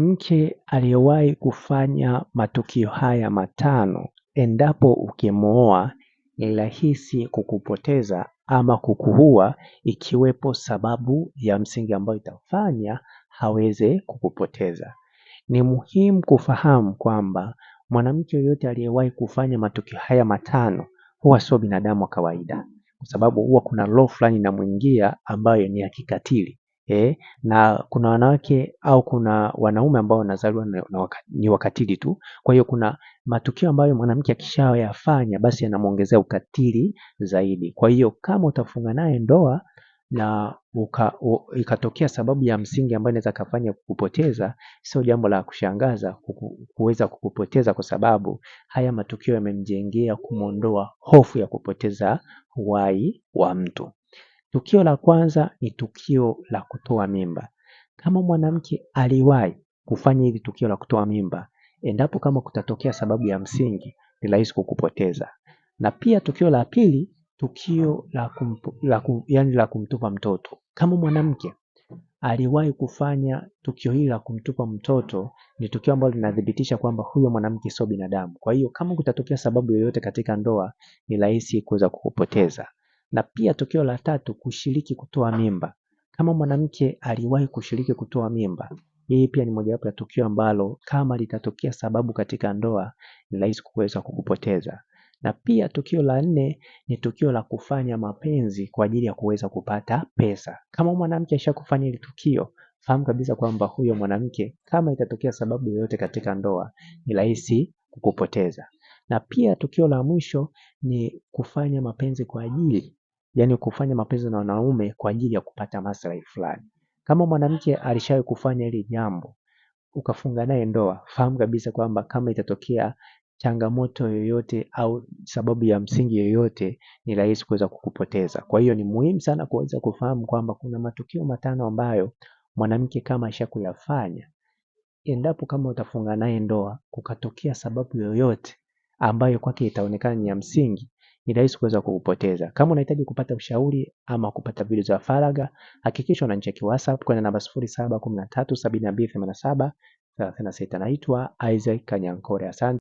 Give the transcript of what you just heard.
Mke aliyewahi kufanya matukio haya matano, endapo ukimwoa ni rahisi kukupoteza ama kukuua, ikiwepo sababu ya msingi ambayo itafanya aweze kukupoteza. Ni muhimu kufahamu kwamba mwanamke yoyote aliyewahi kufanya matukio haya matano huwa sio binadamu wa kawaida, kwa sababu huwa kuna roho fulani inamuingia ambayo ni ya kikatili. Na kuna wanawake au kuna wanaume ambao wanazaliwa ni wakatili tu. Kwa hiyo kuna matukio ambayo mwanamke akishayafanya basi yanamuongezea ukatili zaidi. Kwa hiyo kama utafunga naye ndoa na ikatokea sababu ya msingi ambayo inaweza kafanya kukupoteza, sio jambo la kushangaza kuweza kukupoteza, kwa sababu haya matukio yamemjengea kumuondoa hofu ya kupoteza uhai wa mtu. Tukio la kwanza ni tukio la kutoa mimba. Kama mwanamke aliwahi kufanya hili tukio la kutoa mimba, endapo kama kutatokea sababu ya msingi, ni rahisi kukupoteza. Na pia tukio la pili, tukio la kumtupa mtoto. Kama mwanamke aliwahi kufanya tukio hili la kumtupa mtoto, ni tukio ambalo linadhibitisha kwamba huyo mwanamke sio binadamu. Kwa hiyo kama kutatokea sababu yoyote katika ndoa, ni rahisi kuweza kukupoteza. Na pia tukio la tatu, kushiriki kutoa mimba. Kama mwanamke aliwahi kushiriki kutoa mimba, hii pia ni mojawapo ya tukio ambalo kama litatokea sababu katika ndoa, ni rahisi kuweza kukupoteza. Na pia tukio la nne ni tukio la kufanya mapenzi kwa ajili ya kuweza kupata pesa. Kama mwanamke ashakufanya hili tukio, fahamu kabisa kwamba huyo mwanamke kama itatokea sababu yoyote katika ndoa, ni rahisi kukupoteza. Na pia tukio la mwisho ni kufanya mapenzi kwa ajili, yani kufanya mapenzi na wanaume kwa ajili ya kupata maslahi fulani. Kama mwanamke alishawahi kufanya hili jambo, ukafunga naye ndoa, fahamu kabisa kwamba kama itatokea changamoto yoyote au sababu ya msingi yoyote, ni rahisi kuweza kukupoteza. Kwa hiyo ni muhimu sana kuweza kufahamu kwamba kuna matukio matano ambayo mwanamke kama ashakuyafanya, endapo kama utafunga naye ndoa, kukatokea sababu yoyote ambayo kwake itaonekana ni ya msingi, ni rahisi kuweza kukupoteza. Kama unahitaji kupata ushauri ama kupata video za faragha, hakikisha unanicheki WhatsApp kwa namba 0713 728736. Naitwa Isaac Kanyankore. Asante.